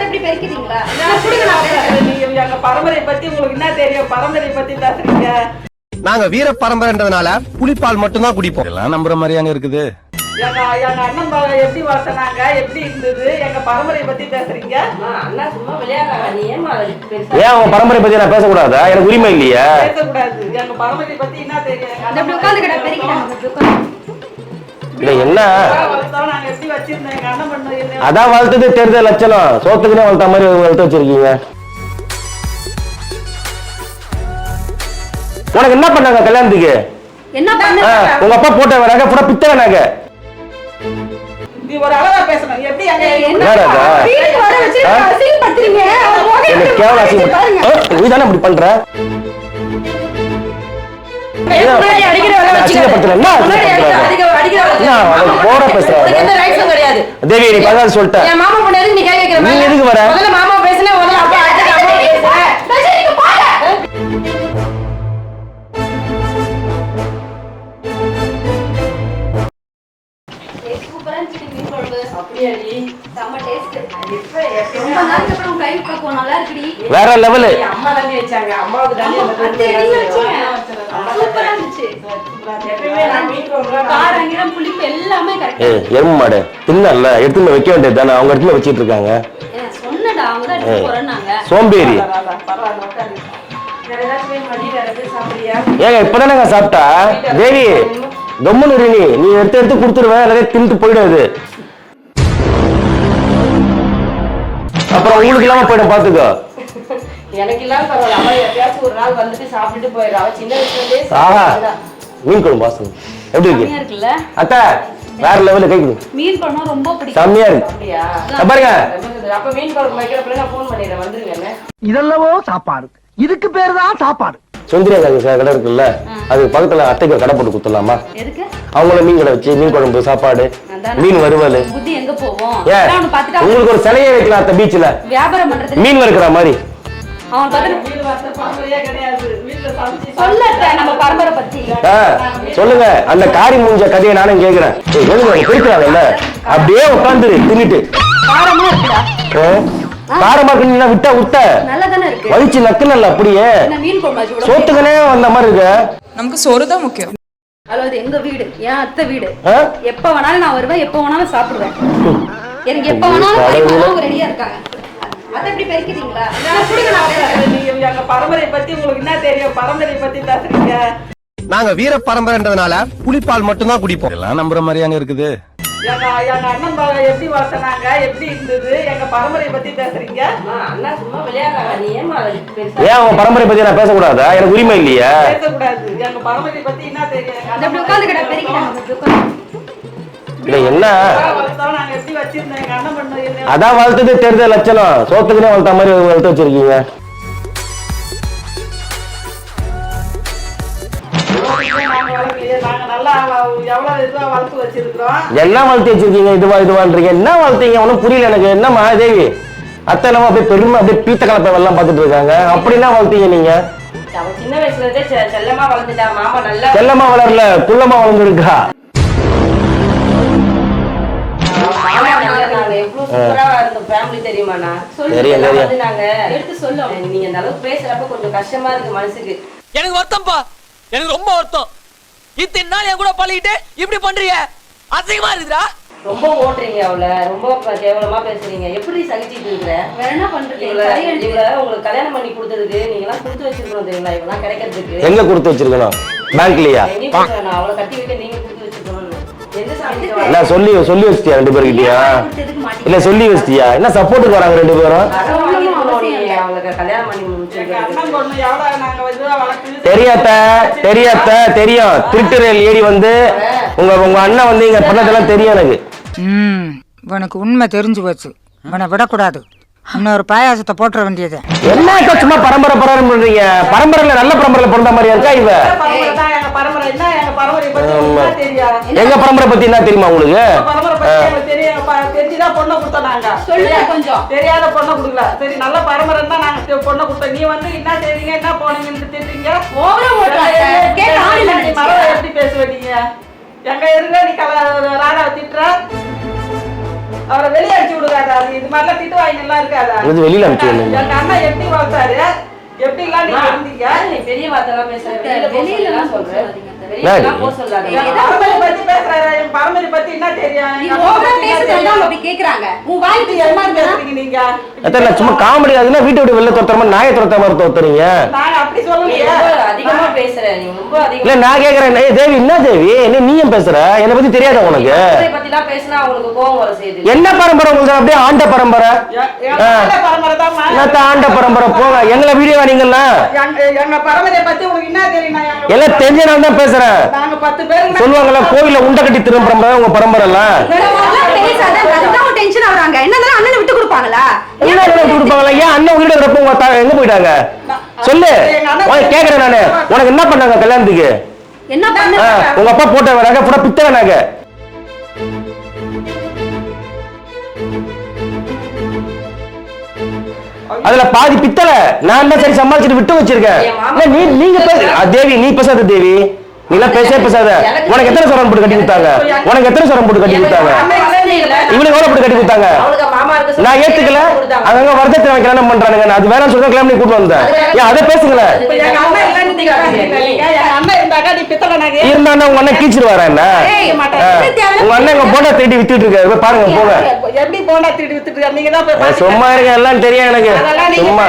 எப்படி பெருக்கிறீங்களா? நீங்க எங்க பரம்பரை பத்தி உங்களுக்கு என்ன தெரியும்? பரம்பரை பத்தி பேசுறீங்க. நாங்க வீர பரம்பரைன்றதுனால புலிப்பால் மட்டும் தான் குடிப்போம். எல்லாம் நம்புற மாதிரியாங்க இருக்குது. எங்க அண்ணன் எப்படி வளர்த்தனாங்க, எப்படி இருந்தது, எங்க பரம்பரை பத்தி பேசுறீங்க? அண்ணா சும்மா விளையாடுறாங்க. நீ ஏன் அவங்க பரம்பரை பத்தி நான் பேசக்கூடாதா? எனக்கு உரிமை இல்லையா? பேசக்கூடாது. எங்க பரம்பரை பத்தி என்ன தெரியும்? அப்படி உட்கார்ந்து கிட்ட பெருக்கிறாங்க. இல்ல என்ன நாங்க எப்படி வச்சிருந்தோம்? எங்க அண்ணன் பண்ண அதான் வளர்த்தது தெரிஞ்ச லட்சணம். சோத்துக்குன்னே வளர்த்த மாதிரி வளர்த்து வச்சிருக்கீங்க. உனக்கு என்ன பண்ணாங்க கல்யாணத்துக்கு? என்ன பண்ண? உங்க அப்பா போட்ட நகை பூரா பித்தளை நகை. நீ ஒரு அளவா பேசணும். எப்படி வீட்டுக்கு வர வச்சு அசிங்கப்படுத்துறீங்க. என்ன கேவல அசிங்கம். நீ தானே இப்படி பண்ற? தேவி நீ பகவான் சொல்லிட்ட. நீ எதுக்கு வர? வேற லெவலு. அம்மா தண்ணி வச்சாங்க. அம்மாவுக்கு தண்ணி எருமை மாடு தின்னல எடுத்து வைக்க வேண்டியது தானே. அவங்க இடத்துல வச்சிட்டு இருக்காங்க. சோம்பேறி. ஏங்க இப்பதானங்க சாப்பிட்டா? தேவி கம்முன்னு நீ எடுத்து எடுத்து கொடுத்துருவேன். நிறைய தின்ட்டு போயிடாது. அப்புறம் உங்களுக்கு இல்லாம போயிடும் பாத்துக்கோ. எனக்கு இல்லாம பரவாயில்ல. அம்மா எப்பயாச்சும் ஒரு நாள் வந்துட்டு சாப்பிட்டுட்டு போயிடுறா. அவ சின்ன வயசுல இருந்தே மீன் குழம்பு வாசம் எப்படி இருக்கு அத்தா? வேற லெவல்ல கேக்குது. மீன் குழம்பு ரொம்ப பிடிக்கும். செம்மையா இருக்கு. அப்படியா? பாருங்க. அப்ப மீன் குழம்பு வைக்கிறப்ப நான் ஃபோன் பண்ணிடுறேன். வந்துருங்க. இதெல்லவோ சாப்பாடு. இதுக்கு பேரு தான் சாப்பாடு. சுந்தரியா கடை இருக்குல்ல, அது பக்கத்துல அத்தைக்கு கடை போட்டு குடுத்துடலாமா? அவங்கள மீன் கடை வச்சு மீன் குழம்பு சாப்பாடு மீன் வறுவல். உங்களுக்கு ஒரு சிலையே வைக்கலாம் அத்த பீச்ல மீன் வறுக்கிற மாதிரி. சொல்லுங்க அந்த காரி மூஞ்ச கதையை நானும் கேக்குறேன். பிடிக்கிறாங்கல்ல அப்படியே உட்காந்து தின்னுட்டு காரமா இருக்குன்னு விட்டா விட்ட வலிச்சு நக்குனல்ல அப்படியே சோத்துக்கனே வந்த மாதிரி இருக்கு. நமக்கு சோறுதான் முக்கியம். அதாவது எங்க வீடு, என் அத்தை வீடு. எப்ப வேணாலும் நான் வருவேன், எப்ப வேணாலும் சாப்பிடுவேன். எனக்கு எப்ப வேணாலும் ரெடியா இருக்காங்க. அதை எப்படி பெருக்கிறீங்களா? எங்க பரம்பரை பத்தி உங்களுக்கு என்ன தெரியும்? பரம்பரை பத்தி பேசுறீங்க. நாங்க வீர பரம்பரைன்றதுனால புலிப்பால் மட்டும் தான் குடிப்போம். எல்லாம் நம்புற மாதிரியாங்க இருக்குது. எங்க அண்ணன் எப்படி வளர்த்தனாங்க, எப்படி இருந்தது, எங்க பரம்பரை பத்தி பேசுறீங்க? அண்ணா சும்மா விளையாடுறாங்க. நீ ஏன் அவங்க பரம்பரை பத்தி நான் பேசக்கூடாதா? எனக்கு உரிமை இல்லையா? பேசக்கூடாது. எங்க பரம்பரை பத்தி என்ன தெரியும்? அப்படி உட்கார்ந்து கிட்ட பெருக்கிறாங்க. இல்ல என்ன நாங்க எப்படி வச்சிருந்தோம்? எங்க அண்ணன் பண்ண அதான் வளர்த்தது தெரிஞ்ச லட்சணம். சோத்துக்குன்னே வளர்த்த மாதிரி வளர்த்து வச்சிருக்கீங்க. என்ன வளர்த்து வச்சிருக்கீங்க? இதுவான்றீங்க. என்ன வளர்த்தீங்க? ஒன்னும் புரியல எனக்கு. என்னமா தேவி அத்தை நம்ம அப்படியே பெருமை அப்படியே பீத்த கலப்பை எல்லாம் பார்த்துட்டு இருக்காங்க. அப்படின்னா வளர்த்தீங்க நீங்க? சின்ன வயசுல இருந்தே செல்லமா வளர்ந்துட்டா. மாமா நல்லா செல்லமா வளரல, குள்ளமா வளர்ந்துருக்கா. தெரியுமாண்ணா? எடுத்து சொல்ல. நீங்க இந்த அளவுக்கு பேசுறப்ப கொஞ்சம் கஷ்டமா இருக்கு மனசுக்கு. எனக்கு வருத்தம்ப்பா, எனக்கு ரொம்ப வருத்தம். இத்தனை நாள் என் கூட பழகிட்டு இப்படி பண்றீங்க, அசிங்கமா இருக்குதா? ரொம்ப ஓட்டுறீங்க அவள, ரொம்ப கேவலமா பேசுறீங்க. எப்படி சகிச்சிட்டு இருக்கிற? வேற என்ன பண்றது? உங்களுக்கு கல்யாணம் பண்ணி கொடுத்ததுக்கு நீங்க எல்லாம் கொடுத்து வச்சிருக்கணும் தெரியுங்களா? இவெல்லாம் கிடைக்கிறதுக்கு எங்க கொடுத்து வச்சிருக்கணும்? பேங்க்லயா? அவளை கட்டி வைக்க நீங்க கொடுத்து வச்சிருக்கணும். சொல்லி வச்சிட்டியா ரெண்டு பேருக்கிட்டயா? இல்ல சொல்லி வச்சிட்டியா? என்ன சப்போர்ட்டுக்கு வராங்க ரெண்டு பேரும்? தெரியும். திருட்டுறையில் ஏறி வந்து உங்க அண்ணன் வந்து இங்க பண்ணதெல்லாம் தெரியும் எனக்கு. உனக்கு உண்மை தெரிஞ்சு போச்சு. உன்னை விடக்கூடாது. இன்னொரு பாயாசத்தை போட்டுற வேண்டியது. என்ன சும்மா பரம்பரை பண்றீங்க? பரம்பரையில நல்ல பரம்பரையில பிறந்த மாதிரியா இருக்கா இவ? எங்க பரம்பரை பத்தி என்ன தெரியுமா உங்களுக்கு? தெரிஞ்சுதான் பொண்ணை கொடுத்தோம் நாங்க. கொஞ்சம் தெரியாத பொண்ணை கொடுக்கல. சரி நல்ல பரம்பரை தான் நாங்க பொண்ணை கொடுத்தோம். நீ வந்து என்ன செய்றீங்க, என்ன போனீங்கன்னு தெரியுங்க. எப்படி பேசுவீங்க? எங்க இருங்க நீ ராணா திட்டுற. அவரை வெளியே அடிச்சு விடுறாரு. அது இது மாதிரிலாம் திட்டு வாங்கி எல்லாம் இருக்காதா? இது வெளியில அனுப்பிச்சு விடுங்க. எங்க அண்ணா எப்படி வளர்த்தாரு, எப்படி எல்லாம் நீங்க இருந்தீங்க? நீ பெரிய வார்த்தை எல்லாம் பேசுற. வெளியில வெளியில சொல்றேன். வெளியில போக சொல்லாதீங்க. என் பரமரை பத்தி பேசுறாரு. என் பரமரை பத்தி என்ன தெரியும்? நீ எங்க அண்ணா ஓவரா பத்தி என்ன பேசுறதா தெரியும்? அப்படி கேக்குறாங்க. உன் வாய்க்கு என்ன சும்மா இருக்கா? பேசுறீங்க நீங்க? அத்தை சும்மா காமெடி ஆகுதுன்னா வீட்டை விட்டு வெளில துரத்துற மாதிரி நாயை துரத்த மாதிரி துரத்துறீங்க. நாங்க அப்படி நீ சொல்லலையே. ரொம்ப அதிகமா பேசுற. நீ ரொம்ப இல்ல அதிகமா நான் கேக்குறேன், ஏய் தேவி என்ன தேவி நீ ஏன் பேசுற? என்னை பத்தி தெரியாத உனக்கு? இதை பத்திலாம் பேசினா அவங்களுக்கு கோவம் வர செய்யுது. என்ன பரம்பரை உங்களுக்கு? அப்படியே ஆண்ட பரம்பரை. எங்க அண்ணா பரமரை தான்மா. என்னத்த ஆண்ட பரம்பரை? போங்க எங்களை வீடியோ வாங்கிங்களா? எங்க பரமரை பத்தி உங்களுக்கு என்ன தெரியும்? நான் எல்லாம் தெரிஞ்ச நான் தான் பேசுறேன். நாங்க 10 பேர் சொல்லுவாங்கல்ல கோயில உண்டை கட்டி திரும்ப பரம்பரை உங்க பரம்பரை எல்லாம். அதுதான் டென்ஷன் ஆகுறாங்க. என்னதான் அண்ணனை விட்டு கொடுப்பாங்களா? என்ன விட்டு கொடுப்பாங்களா? ஏன் அண்ணன் உங்ககிட்ட இருக்கிறப்ப உங்க எங்க போயிட்டாங்க சொல்லு. உனக்கு கேக்குறேன் நானு, உனக்கு என்ன பண்ணாங்க கல்யாணத்துக்கு? என்ன பண்ண? உங்க அப்பா போட்ட நகை பூரா பித்தளை நகை. அதுல பாதி பித்தளை. நான் தான் சரி சமாளிச்சுட்டு விட்டு வச்சிருக்கேன். நீங்க தேவி நீ பேசாத தேவி, நீ எல்லாம் பேசாத. உனக்கு எத்தனை சரம் போட்டு கட்டி கொடுத்தாங்க? உனக்கு எத்தனை சரம் போட்டு கட்டி கொடுத்தாங்க? இவனுக்கு எவ்வளவு போட்டு கட்டி கொடுத்தாங்க? நான் ஏத்துக்கல. அவங்க வரதட்சணை வைக்கலாம் பண்றானுங்க. அது வேணாம்னு சொல்ல கிளம்பி கூட்டு வந்தேன். ஏன் அதை பேசுங்களேன். இருந்தா உங்க அண்ணன் கீச்சிருவாரா என்ன? உங்க அண்ணன் எங்க போண்டா தேடி வித்துட்டு இருக்காரு, போய் பாருங்க போங்க. எப்படி போண்டா திருடி வித்துட்டு நீங்க தான் போய் சும்மா இருங்க, எல்லாம் தெரியும் எனக்கு. சும்மா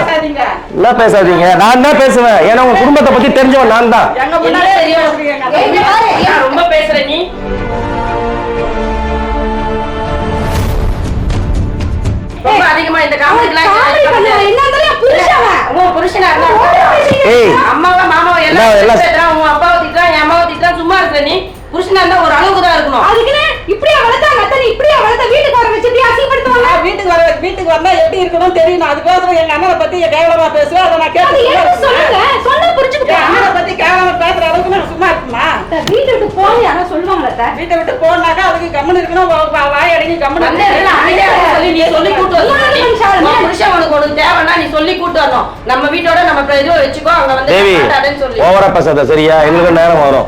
எல்லாம் பேசாதீங்க. நான் தான் பேசுவேன், ஏன்னா உங்க குடும்பத்தை பத்தி தெரிஞ்சவன் நான் தான். எங்க முன்னாடியே தெரியும். ரொம்ப பேசுற நீ. ரொம்ப அதிகமா இந்த அம்மாவா மாமாவா எல்லாம் பேசுறான். உன் அப்பாவை திட்டுறான், என் அம்மாவை திட்டுறான். சும்மா இருக்கிற நீ புருஷனா இருந்தா ஒரு அளவுக்கு தான் இருக்கணும். அதுக்குன்னு இப்படியே வளர்த்தாங்க. அத்தனை இப்படியே வளர்த்த வீட்டுக்கு வர வச்சு இப்படி அசிங்கப்படுத்துவாங்க. வீட்டுக்கு வந்தா எப்படி இருக்கணும் தெரியும். அதுக்கோசரம் எங்க அண்ணனை பத்தி கேவலமா பேசுவேன். அதை நான் கேட்டு சொல்லுங்க, சொன்னா புரிஞ்சுக்கிட்டேன். அண்ணனை பத்தி கேவலமா பேசுற அளவுக்கு நான் சும்மா இருக்குமா? வீட்டை விட்டு போக யாரும் சொல்லுவாங்களா? வீட்டை விட்டு போனாக்கா அதுக்கு கம்மன் இருக்கணும். வாய் அடங்கி கம்மன் சொல்லி நீ சொல்லி கூட்டு வரணும். புருஷன் உனக்கு ஒண்ணு தேவைன்னா நீ சொல்லி கூட்டு வரணும். நம்ம வீட்டோட நம்ம இதுவை வச்சுக்கோ. அவங்க வந்து தேவி சொல்லி ஓவரா பேசாத சரியா? எங்களுக்கு நேரம் வரும்.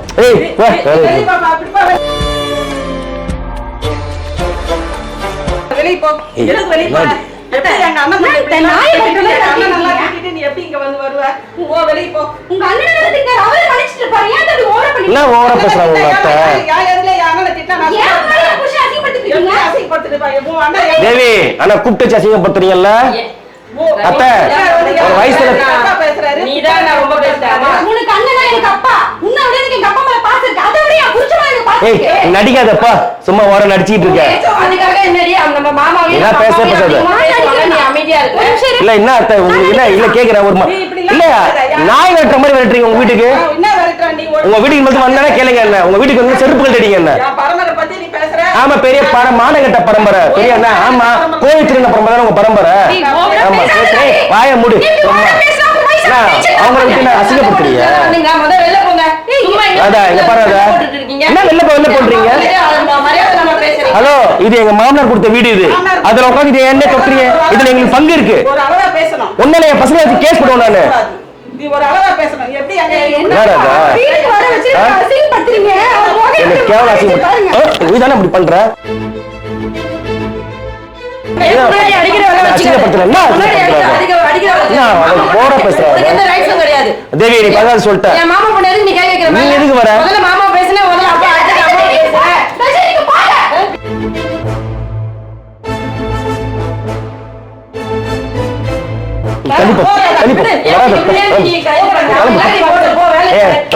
வெளியே போ. எதுக்கு வெளியே போ? எங்க அண்ணன் நல்லா கட்டிட்டு நீ எப்படி இங்க வந்து வருவ? ஓ வெளியே போ. உங்க அண்ணனை திட்டாரு, அவரே மன்னிச்சிட்டு இருப்பாரு. ஏன் அப்படி ஓவரா பண்ணி? என்ன ஓவரா பேசுறாங்க உங்க அத்தை? எதுல அண்ணனை திட்டா நான் ஏன் மேல புஷ் அசிங்கப்படுத்திட்டீங்க? அசிங்கப்படுத்திட்டு போ. அண்ணன் தேவி ஆனா கூப்பிட்டு அசிங்கப்படுத்துறீங்கல்ல அத்தை? ஒரு வயசுல பேசுறாரு. நீதான் நான் ரொம்ப பேசுறேன். உனக்கு அண்ணனா எனக்கு அப்பா. உன்னை விட எனக்கு எங்க அப்பா மேல பாசம் இருக்கு. அதை விட என் புருஷனா எனக்கு பாசம் ஏய் இருக்கு. நடிக்காதப்பா, சும்மா ஓர நடிச்சிட்டு இருக்க. அதுக்காக என்னடி நம்ம மாமாவையும் என்ன பேசாத. நீ அமைதியா இருக்க. இல்ல என்ன அத்தை உங்களுக்கு என்ன இல்ல கேக்குறேன் ஒரு இல்ல நாய் வெட்டுற மாதிரி வெட்டுறீங்க உங்க வீட்டுக்கு. என்ன வரட்டா நீ? உங்க வீட்டுக்கு மட்டும் வந்தானே கேளுங்க என்ன. உங்க வீட்டுக்கு வந்து செருப்பு கழட்டிங்க என்ன. பரம்பரை பத்தி நீ பேசுற? ஆமா பெரிய மானகட்ட பரம்பரை பெரிய என்ன. ஆமா கோயில் திருந்த பரம்பரை உங்க பரம்பரை. ஆமா வாய மூடு. அவங்களை விட்டு அசிங்கப்படுத்துறீங்க. அதான் இங்க பாருங்க என்ன வெளில போடுறீங்க. ஹலோ இது எங்க மாமனார் கொடுத்த வீடு. இது அதுல உட்காந்து என்ன தொட்டுறீங்க? இதுல எங்களுக்கு பங்கு இருக்கு. ஒரு அளவா பேசணும். ஒன்னால என் பசங்க வச்சு கேஸ் போடுவோம் நானு. நீ ஒரு அளவா பேசணும். எப்படி அங்க வீட்டுக்கு வர வச்சு அசிங்கப்படுத்துறீங்க. எனக்கு கேவலம் அசிங்கப்படுத்து. நீ தானே இப்படி பண்ற? தேவி நீ பதாது சொல்லிட்ட. நீ எதுக்கு வர?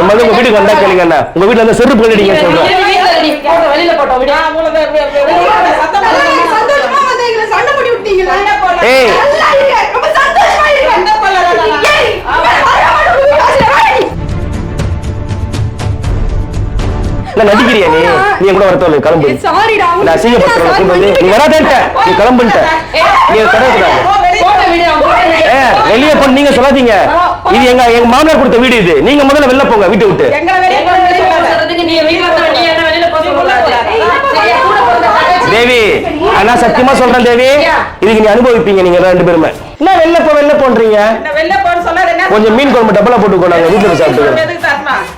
உங்க வீட்டுக்கு வந்தா கேளுங்க என்ன. உங்க வீட்டுல வந்து செருப்பு கழட்டிங்க சொல்றேன். சண்டை போட்டு விட்டீங்களா? ஏய் ரொம்ப சந்தோஷமா இருக்கு. நடிக்கிறியா நீ? நீ கூட வரத்தோல கிளம்பு. சாரிடா. நான் அசிங்கப்படுறேன். நீ வராதேன்ட்ட. நீ கிளம்புன்ட்ட. நீ கடவுளா. வெளியே போ. நீங்க சொல்லாதீங்க. இது எங்க மாமனார் கொடுத்த வீடு. இது நீங்க முதல்ல வெளில போங்க வீட்டை விட்டு. தேவி நான் சத்தியமா சொல்றேன் தேவி, இதுக்கு நீ அனுபவிப்பீங்க நீங்க ரெண்டு பேருமே. என்ன வெளில போன்றீங்க? கொஞ்சம் மீன் குழம்பு டப்பலா போட்டு கொண்டாங்க வீட்டுல சாப்பிட்டு.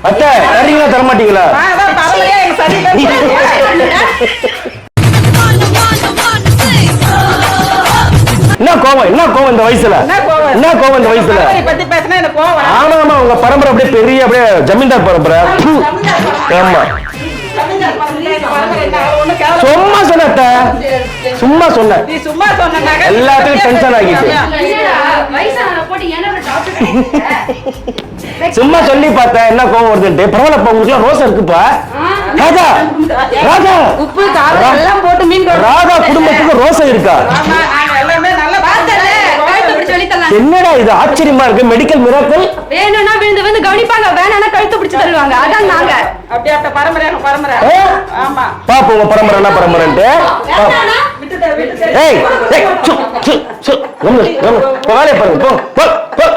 அத்தை தரீங்களா தர மாட்டீங்களா? கோவம் இந்த வயசுல என்ன கோவம் இந்த வயசுல பத்தி பேசினா எனக்கு கோவம் வரும். ஆமா ஆமா உங்க பரம்பரை அப்படியே பெரிய அப்படியே ஜமீன்தார் பரம்பரை ஆமா ஜமீன்தார் பரம்பரை, எங்க பரம்பரை என்ன, அது ஒண்ணும் கேவலம். சும்மா சொன்னேன் நீ சும்மா சொன்னாங்க எல்லாத்துக்கும் டென்ஷன் ஆகிட்டு வயசான போட்டு என்ன டாக்டர் சும்மா சொல்லி பார்த்தேன் என்ன கோவம் வருதுன்ட்டு பரவாயில்லப்பா உங்களுக்கு ரோசா இருக்குப்பா ராஜா ராஜா உப்பு காரம் எல்லாம் போட்டு மீன் குழம்பு. ராதா குடும்பத்துக்கு ரோசா இருக்கா ஆமா, நாங்க எல்லாமே நல்லா பார்த்தல கழுத்து பிடிச்சு வெளிய தள்ளலாம். என்னடா இது ஆச்சரியமா இருக்கு மெடிக்கல் மிராக்கிள் வேணும்னா விழுந்து கவனிப்பாங்க, வேணாம்னா கழுத்து பிடிச்சு தள்ளுவாங்க. அதான் நாங்க அப்படியே அப்ப பரம்பரை எங்க பரம்பரை. ஆமா, பாப்போம் உங்க பரம்பரை என்ன பரம்பரைன்ட்டு விட்டுட்டு ஏய் ஏய் சு சு சு வேலையை பாருங்க போ போ போ